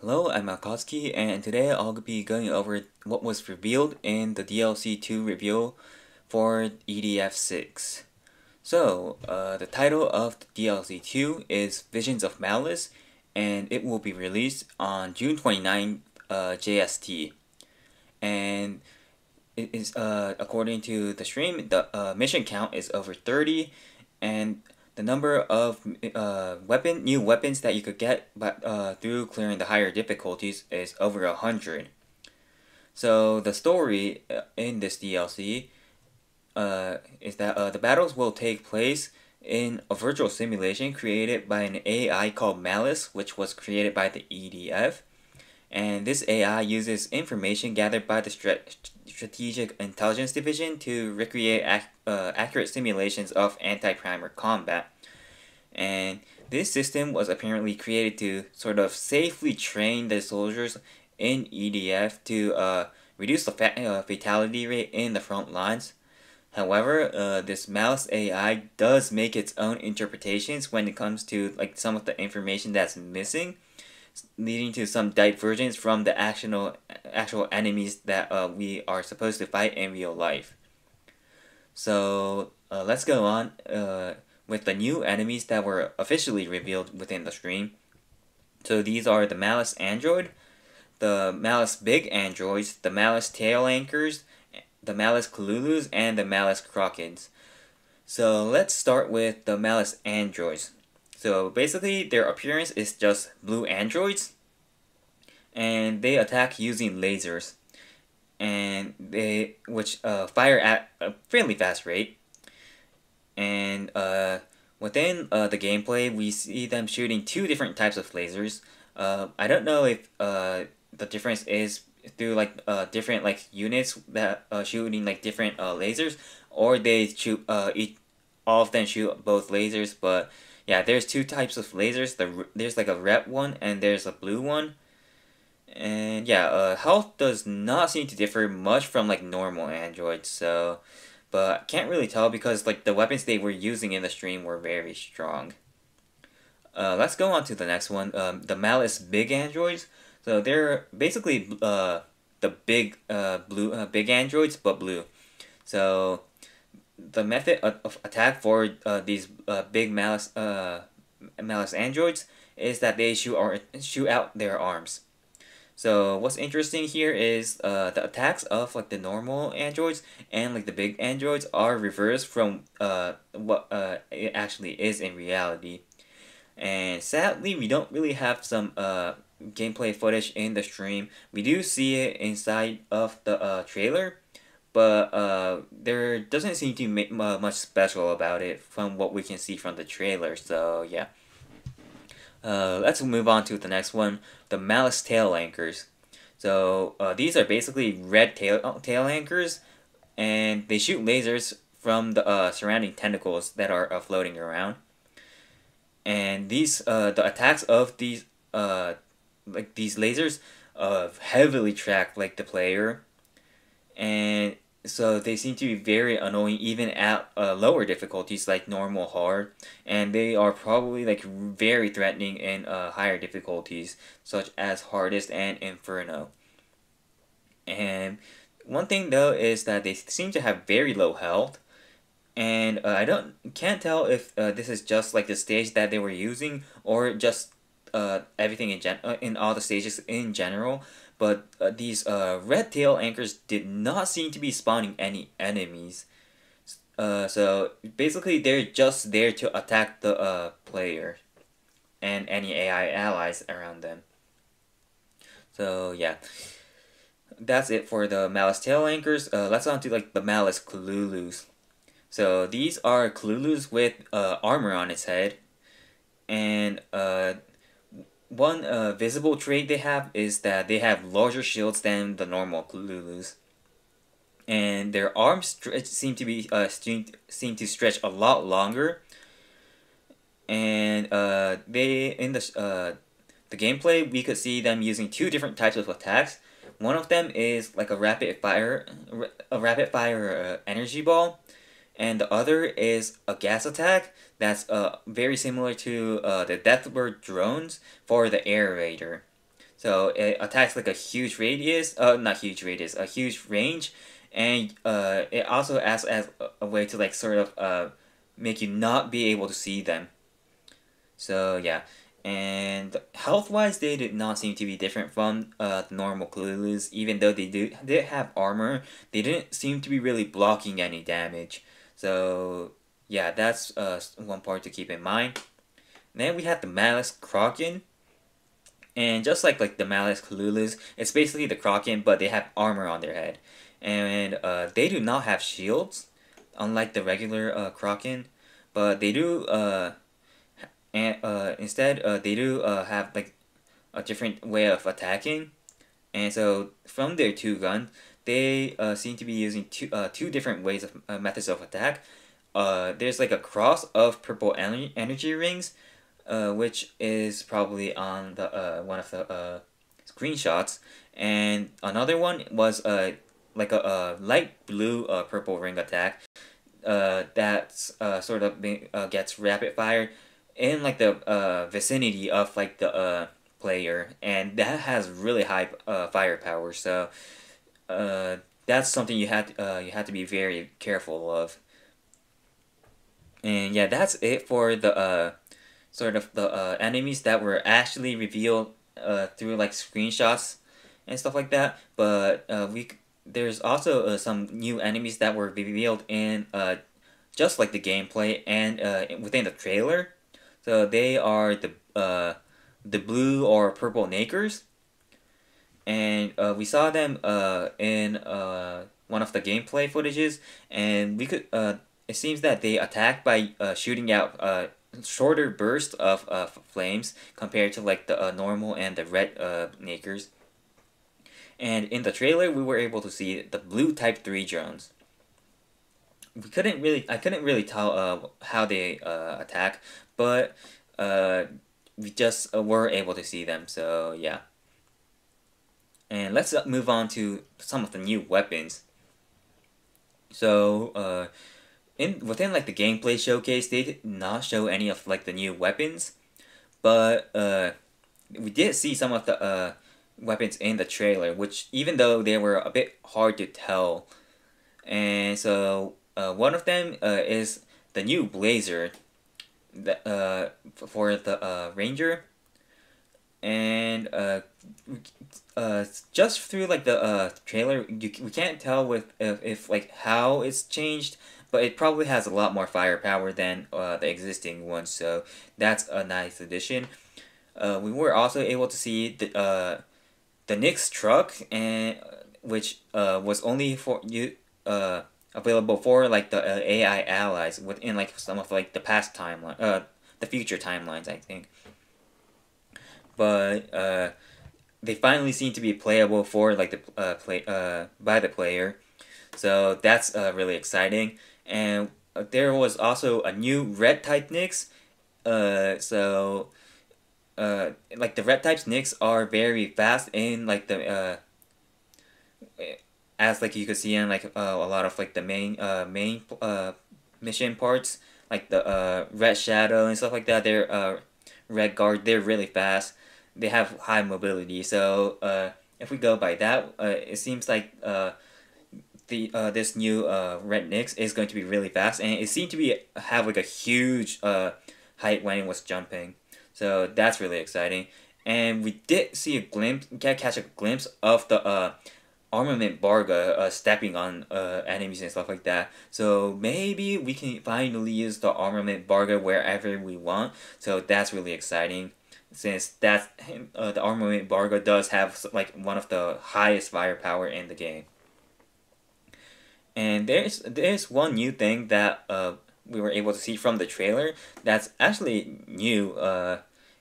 Hello, I'm Malkowski, and today I'll be going over what was revealed in the DLC2 reveal for EDF6. The title of the DLC2 is Visions of Malice, and it will be released on June 29, JST. And it is, according to the stream, the mission count is over 30, and the number of new weapons that you could get through clearing the higher difficulties is over 100. So the story in this DLC is that the battles will take place in a virtual simulation created by an AI called Malice, which was created by the EDF. And this AI uses information gathered by the Strategic Intelligence Division to recreate accurate simulations of anti-primer combat. And this system was apparently created to sort of safely train the soldiers in EDF to reduce the fatality rate in the front lines. However, this Malice AI does make its own interpretations when it comes to some of the information that's missing, leading to some divergence from the actual enemies that we are supposed to fight in real life. So let's go on with the new enemies that were officially revealed within the stream. So these are the Malice Android, the Malice Big Androids, the Malice Tail Anchors, the Malice Kululus, and the Malice Crockets. So let's start with the Malice Androids. So basically their appearance is just blue androids, and they attack using lasers, and which fire at a fairly fast rate. And within the gameplay, we see them shooting two different types of lasers. I don't know if the difference is through different units that shooting different lasers, or they shoot all of them shoot both lasers. But yeah, there's two types of lasers. There's a red one and there's a blue one. And yeah, health does not seem to differ much from normal androids. So, but can't really tell because the weapons they were using in the stream were very strong. Let's go on to the next one. The Malice Big Androids. So they're basically the big big androids, but blue. So the method of attack for these big Malice androids is that they shoot out their arms. So what's interesting here is the attacks of the normal androids and the big androids are reversed from what it actually is in reality. And sadly, we don't really have some gameplay footage in the stream. We do see it inside of the trailer, but there doesn't seem to be much special about it from what we can see from the trailer. So yeah. Let's move on to the next one, the Malice Tail Anchors. So these are basically red tail anchors, and they shoot lasers from the surrounding tentacles that are floating around. And these the attacks of these these lasers heavily track the player, and so they seem to be very annoying even at lower difficulties like normal, hard, and they are probably very threatening in higher difficulties such as hardest and inferno. And one thing though is that they seem to have very low health, and I can't tell if this is just the stage that they were using or just everything in all the stages in general. But these red tail anchors did not seem to be spawning any enemies. So basically they're just there to attack the player and any AI allies around them. So yeah, that's it for the Malice tail anchors. Let's on to the Malice Kululus. So these are Kululus with armor on its head, and one visible trait they have is that they have larger shields than the normal Kululus, and their arms seem to stretch a lot longer. And they in the gameplay we could see them using two different types of attacks. One of them is a rapid fire energy ball, and the other is a gas attack that's very similar to the Deathbird drones for the air raider. So it attacks like a huge radius, not huge radius, a huge range, and it also acts as a way to like sort of make you not be able to see them. So yeah, and health-wise, they did not seem to be different from the normal Cthulhu's. Even though they did have armor, they didn't seem to be really blocking any damage. So yeah, that's one part to keep in mind. Then we have the Malice Kraken. And just like the Malice Cthulhu's, it's basically the Kraken, but they have armor on their head. And they do not have shields, unlike the regular Kraken. But they do and instead they do have like a different way of attacking, and so from their two guns they seem to be using two different ways of methods of attack. There's like a cross of purple energy rings, which is probably on the one of the screenshots, and another one was like a light blue purple ring attack that's sort of gets rapid fire in like the vicinity of like the player, and that has really high firepower. So that's something you had to be very careful of. And yeah, that's it for the sort of the enemies that were actually revealed through like screenshots and stuff like that. But there's also some new enemies that were revealed in just like the gameplay and within the trailer. So they are the blue or purple Nakers, and we saw them in one of the gameplay footages, and we could. It seems that they attack by shooting out shorter bursts of flames compared to like the normal and the red Nakers. And in the trailer, we were able to see the blue Type 3 drones. I couldn't really tell how they attack, but we just were able to see them. So yeah. And let's move on to some of the new weapons. So within like the gameplay showcase, they did not show any of like the new weapons, but we did see some of the weapons in the trailer, which even though they were a bit hard to tell. And so one of them is the new blazer that for the ranger, and just through like the trailer, we can't tell with if like how it's changed, but it probably has a lot more firepower than the existing one, so that's a nice addition. We were also able to see the Nyx truck, and which was only for you available for like the AI allies within like some of like the past timeline, the future timelines, I think. But they finally seem to be playable for like the by the player, so that's really exciting. And there was also a new red type Nyx. So like the red types Nyx are very fast in like the as like you could see in like a lot of like the main mission parts, like the red shadow and stuff like that. They're red guard. They're really fast. They have high mobility. So if we go by that, it seems like this new red Nyx is going to be really fast, and it seemed to be have like a huge height when it was jumping. So that's really exciting. And we did see a glimpse, catch a glimpse of the armament Barga stepping on enemies and stuff like that. So maybe we can finally use the armament Barga wherever we want. So that's really exciting, since that's the armament Barga does have like one of the highest firepower in the game. And there's one new thing that we were able to see from the trailer that's actually new,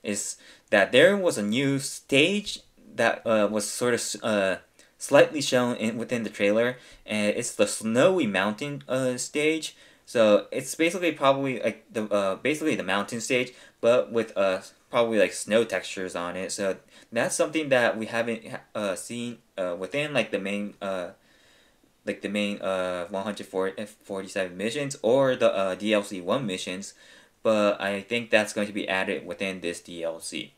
is that there was a new stage that was sort of slightly shown within the trailer, and it's the snowy mountain stage. So it's basically probably like the basically the mountain stage, but with probably like snow textures on it. So that's something that we haven't seen within like the main 147 missions or the DLC1 missions, but I think that's going to be added within this DLC.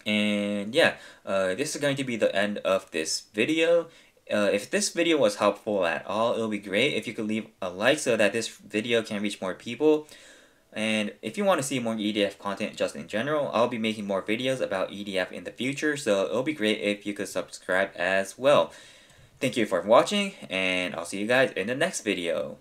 And yeah, this is going to be the end of this video. If this video was helpful at all, it'll be great if you could leave a like so that this video can reach more people. And if you want to see more EDF content just in general, I'll be making more videos about EDF in the future, so it'll be great if you could subscribe as well. Thank you for watching, and I'll see you guys in the next video.